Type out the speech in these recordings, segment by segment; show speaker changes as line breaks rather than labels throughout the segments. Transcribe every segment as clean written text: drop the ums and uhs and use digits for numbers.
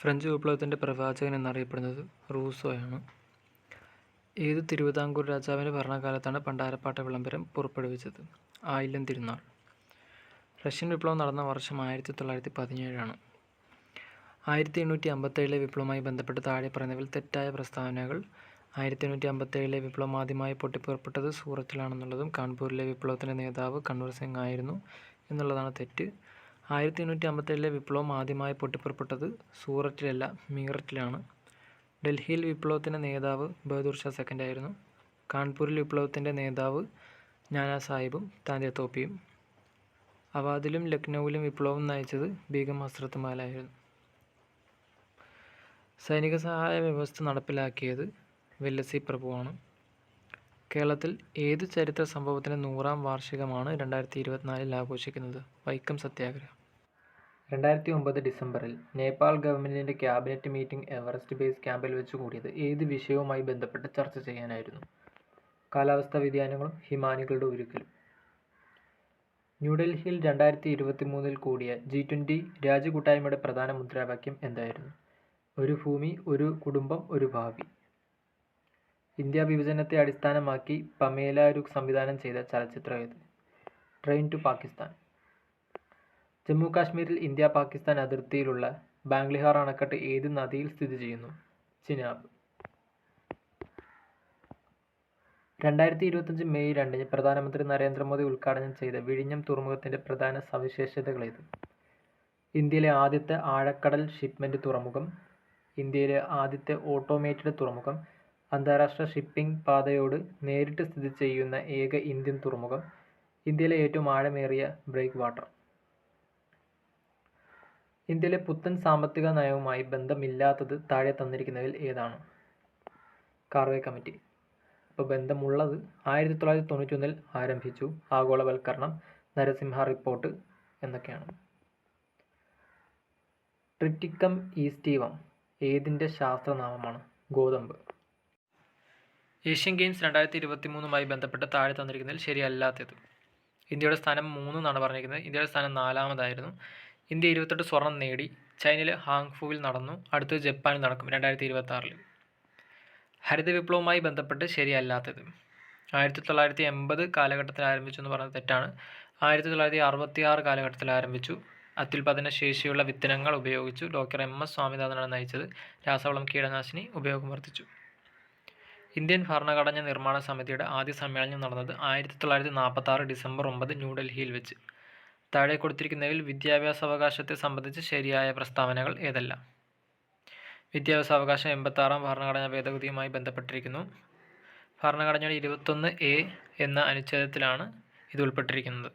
French വിപ്ലവത്തിൻ്റെ പ്രവാചകൻ എന്നറിയപ്പെടുന്നത് റൂസോയാണ്. ഏത് തിരുവിതാംകൂർ രാജാവിൻ്റെ ഭരണകാലത്താണ് പണ്ടാരപ്പാട്ട വിളംബരം പുറപ്പെടുവിച്ചത്? ആയില്യം തിരുനാൾ. റഷ്യൻ വിപ്ലവം നടന്ന വർഷം 1917. 1857 വിപ്ലവവുമായി ബന്ധപ്പെട്ട് താഴെ പറയുന്നവയിൽ തെറ്റായ പ്രസ്താവനകൾ. 1857 വിപ്ലവം ആദ്യമായി പൊട്ടിപ്പുറപ്പെട്ടത് സൂററ്റിലാണെന്നുള്ളതും കാൺപൂരിലെ വിപ്ലവത്തിൻ്റെ നേതാവ് കൺവർ സിംഗ് ആയിരുന്നു എന്നുള്ളതാണ് തെറ്റ്. 1857 വിപ്ലവം ആദ്യമായി പൊട്ടിപ്പുറപ്പെട്ടത് സൂററ്റിലല്ല, മീററ്റിലാണ്. ഡൽഹിയിൽ വിപ്ലവത്തിൻ്റെ നേതാവ് ബഹദൂർ ഷാ സെക്കൻഡ് ആയിരുന്നു. കാൺപൂരിൽ വിപ്ലവത്തിൻ്റെ നേതാവ് നാനാ സാഹിബും താന്തിയ തോപ്പിയും. അവാദിലും ലക്നൌവിലും വിപ്ലവം നയിച്ചത് ബീഗം ഹസ്രത്ത് മഹലായിരുന്നു. സൈനിക സഹായ വ്യവസ്ഥ നടപ്പിലാക്കിയത് വെല്ലസി പ്രഭുവാണ്. കേരളത്തിൽ ഏത് ചരിത്ര സംഭവത്തിൻ്റെ 100-ാം വാർഷികമാണ് 2024 ആഘോഷിക്കുന്നത്? വൈക്കം സത്യാഗ്രഹം. 2009 ഡിസംബറിൽ നേപ്പാൾ ഗവൺമെൻറ്റിൻ്റെ ക്യാബിനറ്റ് മീറ്റിംഗ് എവറസ്റ്റ് ബേസ് ക്യാമ്പിൽ വെച്ച് കൂടിയത് ഏത് വിഷയവുമായി ബന്ധപ്പെട്ട് ചർച്ച ചെയ്യാനായിരുന്നു? കാലാവസ്ഥാ വ്യതിയാനങ്ങളും ഹിമാനികളുടെ ഉരുക്കലും. ന്യൂഡൽഹിയിൽ 2023 കൂടിയ G20 രാജ്യകൂട്ടായ്മയുടെ പ്രധാന മുദ്രാവാക്യം എന്തായിരുന്നു? ഒരു ഭൂമി, ഒരു കുടുംബം, ഒരു ഭാവി. ഇന്ത്യ വിഭജനത്തെ അടിസ്ഥാനമാക്കി പമേല രുക് സംവിധാനം ചെയ്ത ചലച്ചിത്രം ഏത്? Train to Pakistan. ജമ്മു കാശ്മീരിൽ ഇന്ത്യ പാകിസ്ഥാൻ അതിർത്തിയിലുള്ള ബാംഗ്ലിഹാർ അണക്കെട്ട് ഏത് നദിയിൽ സ്ഥിതി ചെയ്യുന്നു? ചിനാബ്. 2025 മെയ് 2 പ്രധാനമന്ത്രി നരേന്ദ്രമോദി ഉദ്ഘാടനം ചെയ്ത വിഴിഞ്ഞം തുറമുഖത്തിൻ്റെ പ്രധാന സവിശേഷതകളേത്? ഇന്ത്യയിലെ ആദ്യത്തെ ആഴക്കടൽ ഷിപ്മെൻറ്റ് തുറമുഖം, ഇന്ത്യയിലെ ആദ്യത്തെ ഓട്ടോമേറ്റഡ് തുറമുഖം, അന്താരാഷ്ട്ര ഷിപ്പിംഗ് പാതയോട് നേരിട്ട് സ്ഥിതി ചെയ്യുന്ന ഏക ഇന്ത്യൻ തുറമുഖം, ഇന്ത്യയിലെ ഏറ്റവും ആഴമേറിയ ബ്രേക്ക് വാട്ടർ. ഇന്ത്യയിലെ പുത്തൻ സാമ്പത്തിക നയവുമായി ബന്ധമില്ലാത്തത് താഴെ തന്നിരിക്കുന്നവയിൽ ഏതാണ്? കാർവേ കമ്മിറ്റി. അപ്പോൾ ബന്ധമുള്ളത് 1991 ആരംഭിച്ചു, ആഗോളവൽക്കരണം, നരസിംഹ റിപ്പോർട്ട് എന്നൊക്കെയാണ്. ട്രിറ്റിക്കം ഈസ്റ്റീവം ഏതിൻ്റെ ശാസ്ത്രനാമമാണ്? ഗോതമ്പ്. ഏഷ്യൻ ഗെയിംസ് 2023 ബന്ധപ്പെട്ട് താഴെ തന്നിരിക്കുന്നതിൽ ശരിയല്ലാത്തത്. ഇന്ത്യയുടെ സ്ഥാനം 3 എന്നാണ് പറഞ്ഞിരിക്കുന്നത്. ഇന്ത്യയുടെ സ്ഥാനം 4-മതായിരുന്നു. ഇന്ത്യ 28 സ്വർണം നേടി. ചൈനയിലെ ഹാങ്ഫുവിൽ നടന്നു. അടുത്തത് ജപ്പാനിൽ നടക്കും 2026. ഹരിത വിപ്ലവവുമായി ബന്ധപ്പെട്ട് ശരിയല്ലാത്തത്. 1980 കാലഘട്ടത്തിൽ ആരംഭിച്ചു എന്ന് പറഞ്ഞത് തെറ്റാണ്. 1966 കാലഘട്ടത്തിൽ ആരംഭിച്ചു. അത്യുൽപാദന ശേഷിയുള്ള വിത്തനങ്ങൾ ഉപയോഗിച്ചു. ഡോക്ടർ MS സ്വാമിനാഥനാണ് നയിച്ചത്. രാസവളം, കീടനാശിനി ഉപയോഗം വർദ്ധിച്ചു. ഇന്ത്യൻ ഭരണഘടനാ നിർമ്മാണ സമിതിയുടെ ആദ്യ സമ്മേളനം നടന്നത് 1946 ഡിസംബർ 9 ന്യൂഡൽഹിയിൽ വെച്ച്. താഴെ കൊടുത്തിരിക്കുന്നവയിൽ വിദ്യാഭ്യാസാവകാശത്തെ സംബന്ധിച്ച് ശരിയായ പ്രസ്താവനകൾ ഏതെല്ലാം? വിദ്യാഭ്യാസാവകാശം 86-ാം ഭരണഘടനാ ഭേദഗതിയുമായി ബന്ധപ്പെട്ടിരിക്കുന്നു. ഭരണഘടനയുടെ 21A എന്ന അനുച്ഛേദത്തിലാണ് ഇത് ഉൾപ്പെട്ടിരിക്കുന്നത്.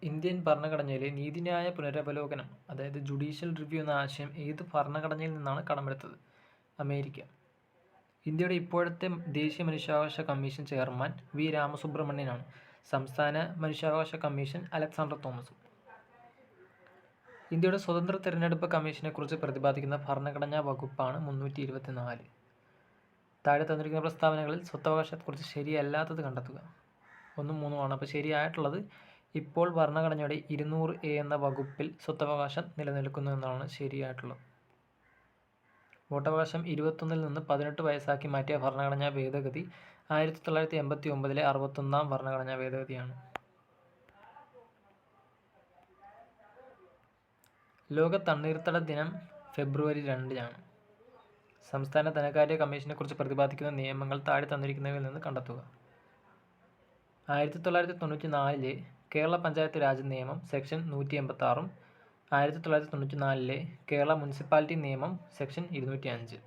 ഇന്ത്യൻ ഭരണഘടനയിലെ നീതിന്യായ പുനരവലോകനം, അതായത് ജുഡീഷ്യൽ റിവ്യൂ എന്ന ആശയം ഏത് ഭരണഘടനയിൽ നിന്നാണ് കടമെടുത്തത്? അമേരിക്ക. ഇന്ത്യയുടെ ഇപ്പോഴത്തെ ദേശീയ മനുഷ്യാവകാശ കമ്മീഷൻ ചെയർമാൻ V. രാമസുബ്രഹ്മണ്യനാണ്. സംസ്ഥാന മനുഷ്യാവകാശ കമ്മീഷൻ അലക്സാണ്ടർ തോമസും. ഇന്ത്യയുടെ സ്വതന്ത്ര തിരഞ്ഞെടുപ്പ് കമ്മീഷനെക്കുറിച്ച് പ്രതിപാദിക്കുന്ന ഭരണഘടനാ വകുപ്പാണ് 324. താഴെ തന്നിരിക്കുന്ന പ്രസ്താവനകളിൽ സ്വത്തവകാശത്തെക്കുറിച്ച് ശരിയല്ലാത്തത് കണ്ടെത്തുക. 1, 3 അപ്പോൾ ശരിയായിട്ടുള്ളത് ഇപ്പോൾ ഭരണഘടനയുടെ 200A എന്ന വകുപ്പിൽ സ്വത്തവകാശം നിലനിൽക്കുന്നു എന്നാണ് ശരിയായിട്ടുള്ളത്. വോട്ടവകാശം 21 നിന്ന് 18 വയസ്സാക്കി മാറ്റിയ ഭരണഘടനാ ഭേദഗതി 1989 61-ാം ഭരണഘടനാ ഭേദഗതിയാണ്. ലോക തണ്ണീർത്തട ദിനം ഫെബ്രുവരി 2-നാണ്. സംസ്ഥാന ധനകാര്യ കമ്മീഷനെക്കുറിച്ച് പ്രതിപാദിക്കുന്ന നിയമങ്ങൾ താഴെ തന്നിരിക്കുന്നവയിൽ നിന്ന് കണ്ടെത്തുക. 1994 കേരള പഞ്ചായത്ത് രാജ് നിയമം സെക്ഷൻ 186, 1994 കേരള മുനിസിപ്പാലിറ്റി നിയമം സെക്ഷൻ 205.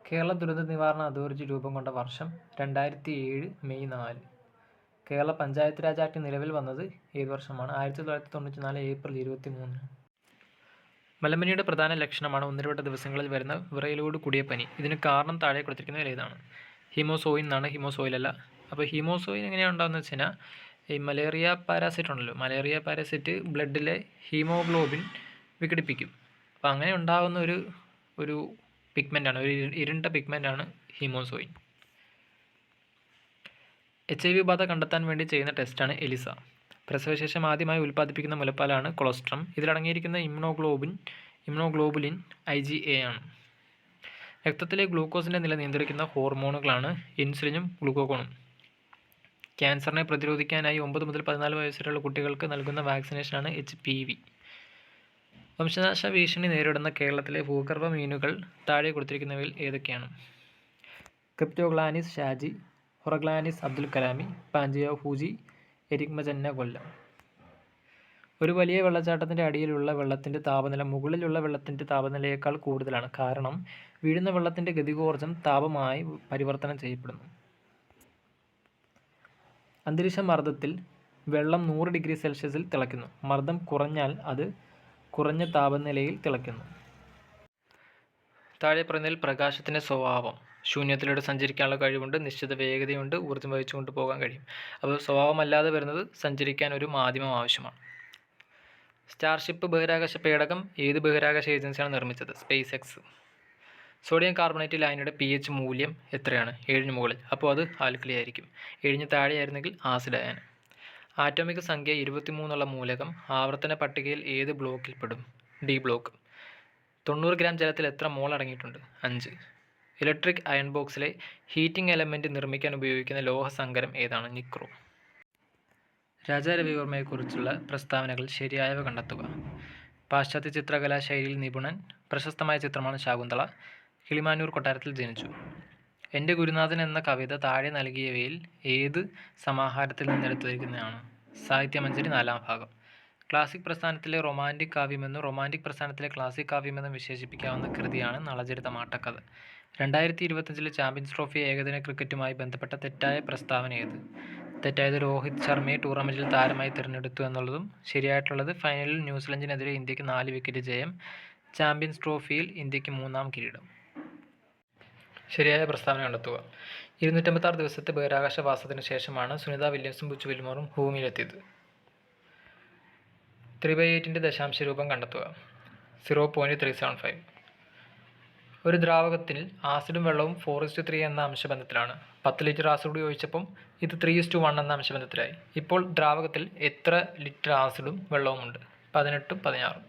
കേരള ദുരന്ത നിവാരണ അതോറിറ്റി രൂപം കൊണ്ട വർഷം 2007 മെയ് 4. കേരള പഞ്ചായത്ത് രാജ് ആക്ട് നിലവിൽ വന്നത് ഏത് വർഷമാണ്? 1994 ഏപ്രിൽ 23. മലമ്പനിയുടെ പ്രധാന ലക്ഷണമാണ് ഒന്നിടവിട്ട ദിവസങ്ങളിൽ വരുന്ന വിറയലോട് കൂടിയ പനി. ഇതിന് കാരണം താഴെ കൊടുത്തിരിക്കുന്നതിൽ ഏതാണ്? ഹീമോസോയിൻ എന്നാണ്, ഹീമോസോയിലല്ല. അപ്പോൾ ഹീമോസോയിൻ എങ്ങനെയാണ് ഉണ്ടാകുന്നത് വെച്ച് കഴിഞ്ഞാൽ, ഈ മലേറിയ പാരാസൈറ്റ് ഉണ്ടല്ലോ, മലേറിയ പാരാസൈറ്റ് ബ്ലഡിലെ ഹീമോഗ്ലോബിൻ വിഘടിപ്പിക്കും. അപ്പോൾ അങ്ങനെ ഉണ്ടാകുന്ന ഒരു പിഗ്മെൻ്റാണ്, ഒരു ഇരുണ്ട പിഗ്മെൻ്റാണ് ഹീമോസോയിൻ. HIV ബാധ കണ്ടെത്താൻ വേണ്ടി ചെയ്യുന്ന ടെസ്റ്റാണ് ELISA. പ്രസവശേഷം ആദ്യമായി ഉൽപ്പാദിപ്പിക്കുന്ന മുലപ്പാലാണ് കൊളസ്ട്രം. ഇതിലടങ്ങിയിരിക്കുന്ന ഇമ്യൂണോഗ്ലോബുലിൻ IgA ആണ്. രക്തത്തിലെ ഗ്ലൂക്കോസിൻ്റെ നില നിയന്ത്രിക്കുന്ന ഹോർമോണുകളാണ് ഇൻസുലിനും ഗ്ലൂക്കോഗോണും. ക്യാൻസറിനെ പ്രതിരോധിക്കാനായി 9 മുതൽ 14 വയസ്സുവരെയുള്ള കുട്ടികൾക്ക് നൽകുന്ന വാക്സിനേഷനാണ് HPV. വംശനാശ ഭീഷണി നേരിടുന്ന കേരളത്തിലെ ഭൂഗർഭ മീനുകൾ താഴെ കൊടുത്തിരിക്കുന്നവയിൽ ഏതൊക്കെയാണ്? ക്രിപ്റ്റോഗ്ലാനിസ് ഷാജി, ഹൊറഗ്ലാനിസ് അബ്ദുൽ കലാമി, പാഞ്ചിയ ഫൂജി, എരിഗ്മജന്ന കൊല്ലം. ഒരു വലിയ വെള്ളച്ചാട്ടത്തിൻ്റെ അടിയിലുള്ള വെള്ളത്തിൻ്റെ താപനില മുകളിലുള്ള വെള്ളത്തിൻ്റെ താപനിലയേക്കാൾ കൂടുതലാണ്. കാരണം വീഴുന്ന വെള്ളത്തിൻ്റെ ഗതികോർജ്ജം താപമായി പരിവർത്തനം ചെയ്യപ്പെടുന്നു. അന്തരീക്ഷ മർദ്ദത്തിൽ വെള്ളം 100 ഡിഗ്രി സെൽഷ്യസിൽ തിളയ്ക്കുന്നു. മർദ്ദം കുറഞ്ഞാൽ അത് കുറഞ്ഞ താപനിലയിൽ തിളയ്ക്കുന്നു. താഴെ പറയുന്നതിൽ പ്രകാശത്തിൻ്റെ സ്വഭാവം. ശൂന്യത്തിലൂടെ സഞ്ചരിക്കാനുള്ള കഴിവുണ്ട്, നിശ്ചിത വേഗതയുണ്ട്, ഊർജ്ജം വഹിച്ചുകൊണ്ട് പോകാൻ കഴിയും. അപ്പോൾ സ്വഭാവമല്ലാതെ വരുന്നത് സഞ്ചരിക്കാൻ ഒരു മാധ്യമം ആവശ്യമാണ്. സ്റ്റാർഷിപ്പ് ബഹിരാകാശ പേടകം ഏത് ബഹിരാകാശ ഏജൻസിയാണ് നിർമ്മിച്ചത്? SpaceX. സോഡിയം കാർബണേറ്റ് ലായനിയുടെ pH മൂല്യം എത്രയാണ്? 7 മുകളിൽ. അപ്പോൾ അത് ആൽക്കലി ആയിരിക്കും. 7 താഴെയായിരുന്നെങ്കിൽ ആസിഡ് അയൺ. ആറ്റോമിക് സംഖ്യ 23 മൂലകം ആവർത്തന പട്ടികയിൽ ഏത് ബ്ലോക്കിൽ പെടും? D block. 90 ഗ്രാം ജലത്തിൽ എത്ര മോൾ അടങ്ങിയിട്ടുണ്ട്? 5. ഇലക്ട്രിക് അയൺ ബോക്സിലെ ഹീറ്റിംഗ് എലമെൻറ്റ് നിർമ്മിക്കാൻ ഉപയോഗിക്കുന്ന ലോഹസങ്കരം ഏതാണ്? നിക്രോ. രാജാ രവിവർമ്മയെക്കുറിച്ചുള്ള പ്രസ്താവനകൾ ശരിയായവ കണ്ടെത്തുക. പാശ്ചാത്യ ചിത്രകലാ ശൈലിയിൽ നിപുണൻ. പ്രശസ്തമായ ചിത്രമാണ് ശാകുന്തള. കിളിമാനൂർ കൊട്ടാരത്തിൽ ജനിച്ചു. എൻ്റെ ഗുരുനാഥൻ എന്ന കവിത താഴെ നൽകിയവയിൽ ഏത് സമാഹാരത്തിൽ നിന്നെടുത്തിരിക്കുന്നതാണ്? സാഹിത്യമഞ്ജരി 4ാം ഭാഗം. ക്ലാസിക് പ്രസ്ഥാനത്തിലെ റൊമാൻറ്റിക് കാവ്യമെന്നും റൊമാൻറ്റിക് പ്രസ്ഥാനത്തിലെ ക്ലാസിക് കാവ്യമെന്നും വിശേഷിപ്പിക്കാവുന്ന കൃതിയാണ് നളചരിതം ആട്ടക്കഥ. 2025 ചാമ്പ്യൻസ് ട്രോഫി ഏകദിന ക്രിക്കറ്റുമായി ബന്ധപ്പെട്ട തെറ്റായ പ്രസ്താവന ഏത്? തെറ്റായത് രോഹിത് ശർമ്മയെ ടൂർണമെൻറ്റിൽ താരമായി തിരഞ്ഞെടുത്തു എന്നുള്ളതും. ശരിയായിട്ടുള്ളത് ഫൈനലിൽ ന്യൂസിലൻഡിനെതിരെ ഇന്ത്യക്ക് 4 വിക്കറ്റ് ജയം. ചാമ്പ്യൻസ് ട്രോഫിയിൽ ഇന്ത്യക്ക് 3ാം കിരീടം. ശരിയായ പ്രസ്താവന കണ്ടെത്തുക. 256 ദിവസത്തെ ബഹിരാകാശവാസത്തിന് ശേഷമാണ് സുനിത വില്യംസും ബുച്ച് വിൽമോറും ഭൂമിയിലെത്തിയത്. 3/8 ദശാംശ രൂപം കണ്ടെത്തുക. 0.375. ഒരു ദ്രാവകത്തിൽ ആസിഡും വെള്ളവും 4:3 എന്ന അംശബന്ധത്തിലാണ്. 10 ലിറ്റർ ആസിഡ് ഒഴിച്ചപ്പം ഇത് 3:1 എന്ന അംശബന്ധത്തിലായി. ഇപ്പോൾ ദ്രാവകത്തിൽ എത്ര ലിറ്റർ ആസിഡും വെള്ളവുമുണ്ട്? 18ഉം 16ഉം.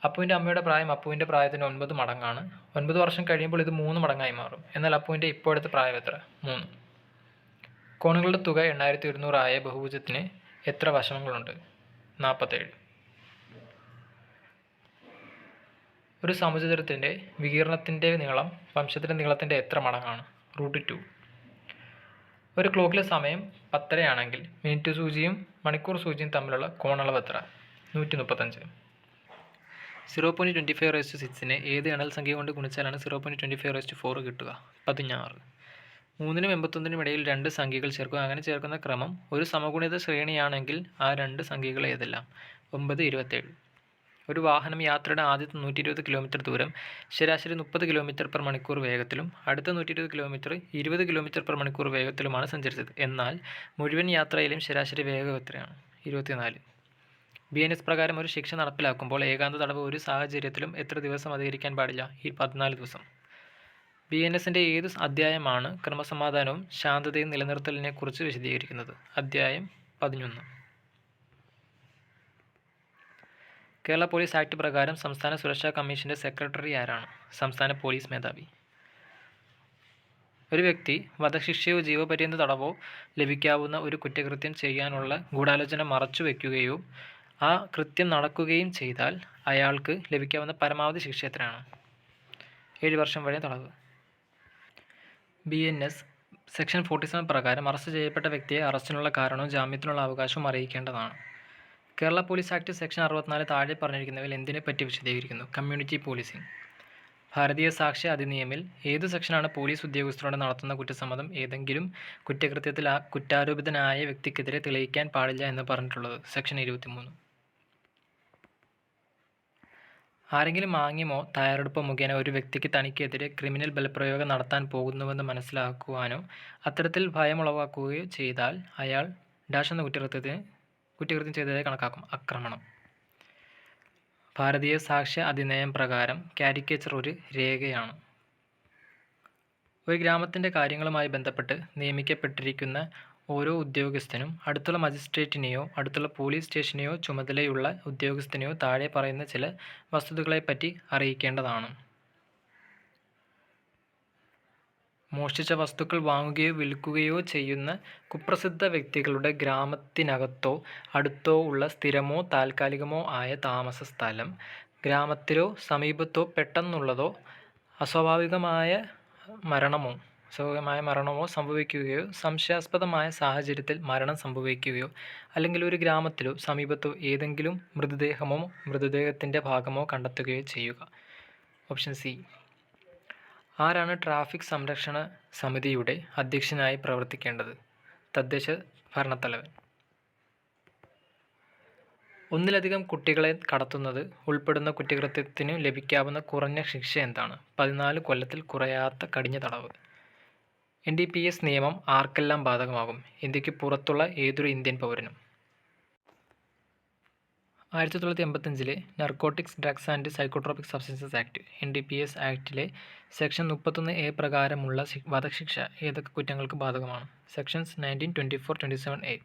അപ്പുവിൻ്റെ അമ്മയുടെ പ്രായം അപ്പുവിൻ്റെ പ്രായത്തിന് 9 മടങ്ങാണ്. 9 വർഷം കഴിയുമ്പോൾ ഇത് 3 മടങ്ങായി മാറും. എന്നാൽ അപ്പുവിൻ്റെ ഇപ്പോഴത്തെ പ്രായം എത്ര? 3. കോണുകളുടെ തുക 8100 ആയ ബഹുഭുജത്തിന് എത്ര വശങ്ങളുണ്ട്? 47. ഒരു സമചതുരത്തിൻ്റെ വികീർണത്തിൻ്റെ നീളം വംശത്തിൻ്റെ നീളത്തിൻ്റെ എത്ര മടങ്ങാണ്? √2. ഒരു ക്ലോക്കിലെ സമയം 10:30 ആണെങ്കിൽ മിനിറ്റ് സൂചിയും മണിക്കൂർ സൂചിയും തമ്മിലുള്ള കോണളവ് എത്ര? 135. 0.25/6 ഏത് എണ്ണൽ സംഖ്യ കൊണ്ട് ഗുണിച്ചാലാണ് 0.25/4 കിട്ടുക? 16. 3നും 81നും ഇടയിൽ 2 സംഖ്യകൾ ചേർക്കുക. അങ്ങനെ ചേർക്കുന്ന ക്രമം ഒരു സമഗുണിത ശ്രേണിയാണെങ്കിൽ ആ 2 സംഖ്യകൾ ഏതെല്ലാം? 9, 27. ഒരു വാഹനം യാത്രയുടെ ആദ്യത്തെ 120 കിലോമീറ്റർ ദൂരം ശരാശരി 30 km/മണിക്കൂർ വേഗത്തിലും അടുത്ത 120 കിലോമീറ്റർ 20 km/മണിക്കൂർ വേഗത്തിലുമാണ് സഞ്ചരിച്ചത്. എന്നാൽ മുഴുവൻ യാത്രയിലും ശരാശരി വേഗം എത്രയാണ്? 24. BNS പ്രകാരം ഒരു ശിക്ഷ നടപ്പിലാക്കുമ്പോൾ ഏകാന്ത തടവ് ഒരു സാഹചര്യത്തിലും എത്ര ദിവസം അധികരിക്കാൻ പാടില്ല? 14 ദിവസം. BNSൻ്റെ ഏത് അധ്യായമാണ് ക്രമസമാധാനവും ശാന്തതയും നിലനിർത്തലിനെക്കുറിച്ച് വിശദീകരിക്കുന്നത്? അധ്യായം 11. കേരള പോലീസ് ആക്ട് പ്രകാരം സംസ്ഥാന സുരക്ഷാ കമ്മീഷൻ്റെ സെക്രട്ടറി ആരാണ്? സംസ്ഥാന പോലീസ് മേധാവി. ഒരു വ്യക്തി വധശിക്ഷയോ ജീവപര്യന്ത തടവോ ലഭിക്കാവുന്ന ഒരു കുറ്റകൃത്യം ചെയ്യാനുള്ള ഗൂഢാലോചന മറച്ചുവെക്കുകയോ ആ കൃത്യം നടക്കുകയും ചെയ്താൽ അയാൾക്ക് ലഭിക്കാവുന്ന പരമാവധി ശിക്ഷ എത്രയാണ്? 7 വർഷം വരെ തടവ്. BNS സെക്ഷൻ 47 പ്രകാരം അറസ്റ്റ് ചെയ്യപ്പെട്ട വ്യക്തിയെ അറസ്റ്റിനുള്ള കാരണവും ജാമ്യത്തിനുള്ള അവകാശവും അറിയിക്കേണ്ടതാണ്. കേരള പോലീസ് ആക്ട് സെക്ഷൻ 64 താഴെ പറഞ്ഞിരിക്കുന്നവയിൽ എന്തിനെപ്പറ്റി വിശദീകരിക്കുന്നു? Community policing. ഭാരതീയ സാക്ഷ്യ അധിനിയമിൽ ഏത് സെക്ഷനാണ് പോലീസ് ഉദ്യോഗസ്ഥരോട് നടത്തുന്ന കുറ്റസമ്മതം ഏതെങ്കിലും കുറ്റകൃത്യത്തിൽ ആ കുറ്റാരോപിതനായ വ്യക്തിക്കെതിരെ തെളിയിക്കാൻ പാടില്ല എന്ന് പറഞ്ഞിട്ടുള്ളത്? സെക്ഷൻ 23. ആരെങ്കിലും ആംഗ്യമോ തയ്യാറെടുപ്പോ മുഖേന ഒരു വ്യക്തിക്ക് തനിക്കെതിരെ ക്രിമിനൽ ബലപ്രയോഗം നടത്താൻ പോകുന്നുവെന്ന് മനസ്സിലാക്കുവാനോ അത്തരത്തിൽ ഭയമുളവാക്കുകയോ ചെയ്താൽ അയാൾ ഡാഷ് എന്ന കുറ്റകൃത്യം ചെയ്തതായി കണക്കാക്കും. ആക്രമണം. ഭാരതീയ സാക്ഷ്യ അധിനിയം പ്രകാരം കാരിക്കേച്ചർ ഒരു രേഖയാണ്. ഒരു ഗ്രാമത്തിൻ്റെ കാര്യങ്ങളുമായി ബന്ധപ്പെട്ട് നിയമിക്കപ്പെട്ടിരിക്കുന്ന ഓരോ ഉദ്യോഗസ്ഥനും അടുത്തുള്ള മജിസ്ട്രേറ്റിനെയോ അടുത്തുള്ള പോലീസ് സ്റ്റേഷനെയോ ചുമതലയുള്ള ഉദ്യോഗസ്ഥനെയോ താഴെ പറയുന്ന ചില വസ്തുതകളെപ്പറ്റി അറിയിക്കേണ്ടതാണ്. മോഷ്ടിച്ച വസ്തുക്കൾ വാങ്ങുകയോ വിൽക്കുകയോ ചെയ്യുന്ന കുപ്രസിദ്ധ വ്യക്തികളുടെ ഗ്രാമത്തിനകത്തോ അടുത്തോ ഉള്ള സ്ഥിരമോ താൽക്കാലികമോ ആയ താമസ സ്ഥലം, ഗ്രാമത്തിലോ സമീപത്തോ പെട്ടെന്നുള്ളതോ അസ്വാഭാവികമായ മരണമോ സംഭവിക്കുകയോ സംശയാസ്പദമായ സാഹചര്യത്തിൽ മരണം സംഭവിക്കുകയോ അല്ലെങ്കിൽ ഒരു ഗ്രാമത്തിലോ സമീപത്തോ ഏതെങ്കിലും മൃതദേഹമോ മൃതദേഹത്തിൻ്റെ ഭാഗമോ കണ്ടെത്തുകയോ ചെയ്യുക. Option C. ആരാണ് ട്രാഫിക് സംരക്ഷണ സമിതിയുടെ അധ്യക്ഷനായി പ്രവർത്തിക്കേണ്ടത്? തദ്ദേശ ഭരണത്തലവൻ. ഒന്നിലധികം കുട്ടികളെ കടത്തുന്നത് ഉൾപ്പെടുന്ന കുറ്റകൃത്യത്തിന് ലഭിക്കാവുന്ന കുറഞ്ഞ ശിക്ഷ എന്താണ്? 14 കൊല്ലത്തിൽ കുറയാത്ത കഠിന തടവ്. NDPS നിയമം ആർക്കെല്ലാം ബാധകമാകും? ഇന്ത്യക്ക് പുറത്തുള്ള ഏതൊരു ഇന്ത്യൻ പൗരനും. 1985 narcotics, drugs and psychotropic substances act NDPS ആക്ടിലെ സെക്ഷൻ 31A പ്രകാരമുള്ള വധശിക്ഷ ഏതൊക്കെ കുറ്റങ്ങൾക്ക് ബാധകമാണ്? Sections 19, 24, 27A.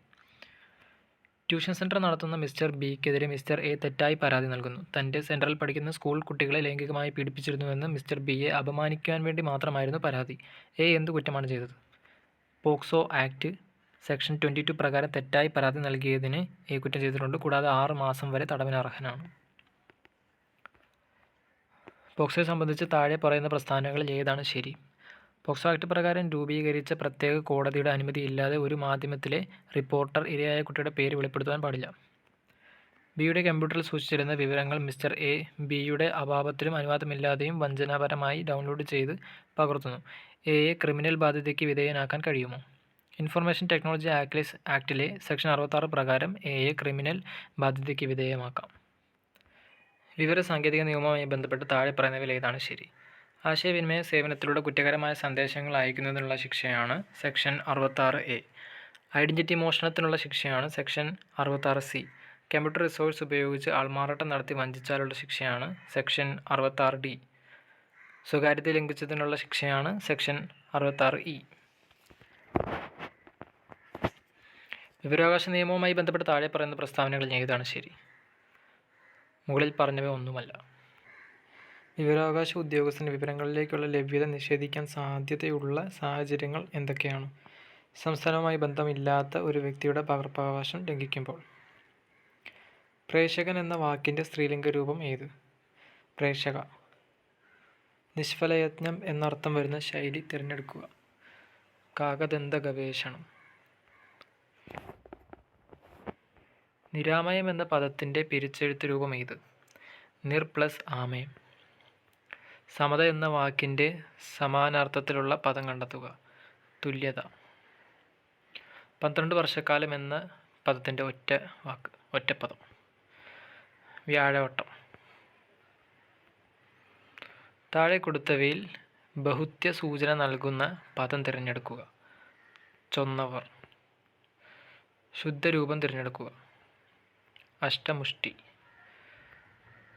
ട്യൂഷൻ സെൻറ്റർ നടത്തുന്ന മിസ്റ്റർ ബിക്കെതിരെ മിസ്റ്റർ എ തെറ്റായി പരാതി നൽകുന്നു. തൻ്റെ സെൻറ്ററിൽ പഠിക്കുന്ന സ്കൂൾ കുട്ടികളെ ലൈംഗികമായി പീഡിപ്പിച്ചിരുന്നുവെന്ന് മിസ്റ്റർ ബിയെ അപമാനിക്കുവാൻ വേണ്ടി മാത്രമായിരുന്നു പരാതി. എ എന്ത് കുറ്റമാണ് ചെയ്തത്? പോക്സോ ആക്ട് സെക്ഷൻ 22 പ്രകാരം തെറ്റായി പരാതി നൽകിയതിന് എ കുറ്റം ചെയ്തിട്ടുണ്ട്. കൂടാതെ 6 മാസം വരെ തടവിന് അർഹനാണ്. പോക്സോയെ സംബന്ധിച്ച് താഴെ പറയുന്ന പ്രസ്താവനകളിൽ ഏതാണ് ശരി? പോക്സോ ആക്ട് പ്രകാരം രൂപീകരിച്ച പ്രത്യേക കോടതിയുടെ അനുമതിയില്ലാതെ ഒരു മാധ്യമത്തിലെ റിപ്പോർട്ടർ ഇരയായ കുട്ടിയുടെ പേര് വെളിപ്പെടുത്തുവാൻ പാടില്ല. ബിയുടെ കമ്പ്യൂട്ടറിൽ സൂക്ഷിച്ചിരുന്ന വിവരങ്ങൾ മിസ്റ്റർ എ ബിയുടെ അഭാവത്തിലും അനുവാദമില്ലാതെയും വഞ്ചനാപരമായി ഡൗൺലോഡ് ചെയ്ത് പകർത്തുന്നു. എയെ ക്രിമിനൽ ബാധ്യതയ്ക്ക് വിധേയനാക്കാൻ കഴിയുമോ? ഇൻഫർമേഷൻ ടെക്നോളജി ആക്ടിലെ സെക്ഷൻ 66 പ്രകാരം എയെ ക്രിമിനൽ ബാധ്യതയ്ക്ക് വിധേയമാക്കാം. വിവരസാങ്കേതിക നിയമവുമായി ബന്ധപ്പെട്ട് താഴെ പറയുന്നവയിൽ ഏതാണ് ശരി? ആശയവിനിമയ സേവനത്തിലൂടെ കുറ്റകരമായ സന്ദേശങ്ങൾ അയക്കുന്നതിനുള്ള ശിക്ഷയാണ് സെക്ഷൻ 66A. ഐഡൻറ്റിറ്റി മോഷണത്തിനുള്ള ശിക്ഷയാണ് സെക്ഷൻ 66C. കമ്പ്യൂട്ടർ റിസോഴ്സ് ഉപയോഗിച്ച് ആൾമാറാട്ടം നടത്തി വഞ്ചിച്ചാലുള്ള ശിക്ഷയാണ് സെക്ഷൻ 66D. സ്വകാര്യത ലംഘിച്ചതിനുള്ള ശിക്ഷയാണ് സെക്ഷൻ 66E. വിവരാവകാശ നിയമവുമായി ബന്ധപ്പെട്ട് താഴെ പറയുന്ന പ്രസ്താവനകളിൽ ഏതാണ് ശരി? മുകളിൽ പറഞ്ഞവ ഒന്നുമല്ല. വിവരാവകാശ ഉദ്യോഗസ്ഥന് വിവരങ്ങളിലേക്കുള്ള ലഭ്യത നിഷേധിക്കാൻ സാധ്യതയുള്ള സാഹചര്യങ്ങൾ എന്തൊക്കെയാണ്? സംസ്ഥാനവുമായി ബന്ധമില്ലാത്ത ഒരു വ്യക്തിയുടെ പകർപ്പവകാശം ലംഘിക്കുമ്പോൾ. പ്രേക്ഷകൻ എന്ന വാക്കിൻ്റെ സ്ത്രീലിംഗ രൂപം ഏത്? പ്രേക്ഷക. നിഷ്ഫലയത്നം എന്നർത്ഥം വരുന്ന ശൈലി തിരഞ്ഞെടുക്കുക. കാകദന്ത ഗവേഷണം. നിരാമയം എന്ന പദത്തിൻ്റെ പിരിച്ചെഴുത്ത് രൂപം ഏത്? നിർ പ്ലസ് ആമയം. സമത എന്ന വാക്കിൻ്റെ സമാനാർത്ഥത്തിലുള്ള പദം കണ്ടെത്തുക. തുല്യത. 12 വർഷക്കാലം എന്ന പദത്തിൻ്റെ ഒറ്റപ്പദം. വ്യാഴവട്ടം. താഴെ കൊടുത്തവയിൽ ബഹുത്യ സൂചന നൽകുന്ന പദം തിരഞ്ഞെടുക്കുക. ചൊന്നവർ. ശുദ്ധരൂപം തിരഞ്ഞെടുക്കുക. അഷ്ടമുഷ്ടി.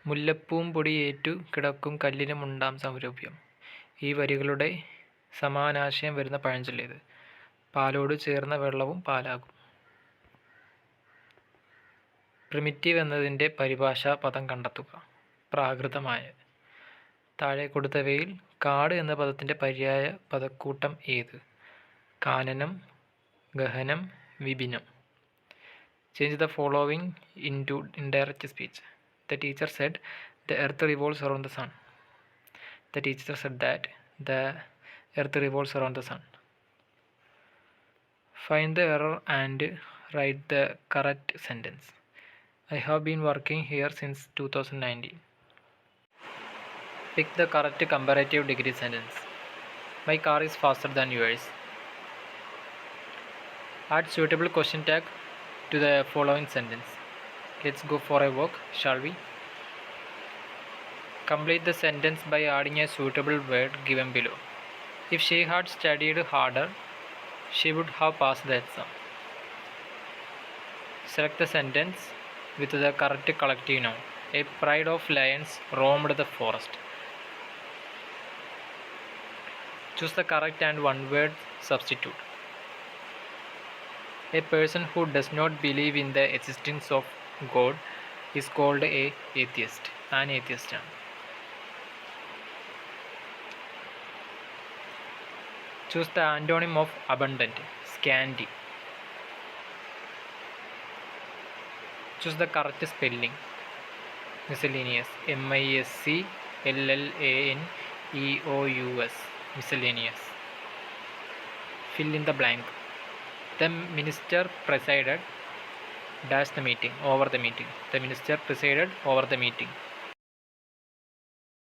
മുല്ലപ്പൂമ്പൊടിയേറ്റു കിടക്കും കല്ലിനുമുണ്ടാം സൗരഭ്യം. ഈ വരികളുടെ സമാനാശയം വരുന്ന പഴഞ്ചൊല്ലേത്? പാലോട് ചേർന്ന വെള്ളവും പാലാകും. പ്രിമിറ്റീവ് എന്നതിൻ്റെ പരിഭാഷാ പദം കണ്ടെത്തുക. പ്രാകൃതമായ. താഴെ കൊടുത്തവയിൽ കാട് എന്ന പദത്തിൻ്റെ പര്യായ പദക്കൂട്ടം ഏത്? കാനനം, ഗഹനം, വിപിനം. Change the following into indirect speech. The teacher said the earth revolves around the sun. The teacher said that the earth revolves around the sun. Find the error and write the correct sentence. I have been working here since 2019. Pick the correct comparative degree sentence. My car is faster than yours. Add suitable question tag to the following sentence. Let's go for a walk, shall we? Complete the sentence by adding a suitable word given below. If she had studied harder, she would have passed the exam. Select the sentence with the correct collective noun. A pride of lions roamed the forest. Choose the correct and one word substitute. A person who does not believe in the existence of God is called a atheist. An atheist ആണ്. Choose the antonym of abundant. Scanty. Choose the correct spelling. Miscellaneous. MISCLLANEOUS. Miscellaneous. Fill in the blank. The minister presided dash the meeting, over the meeting. The minister presided over the meeting.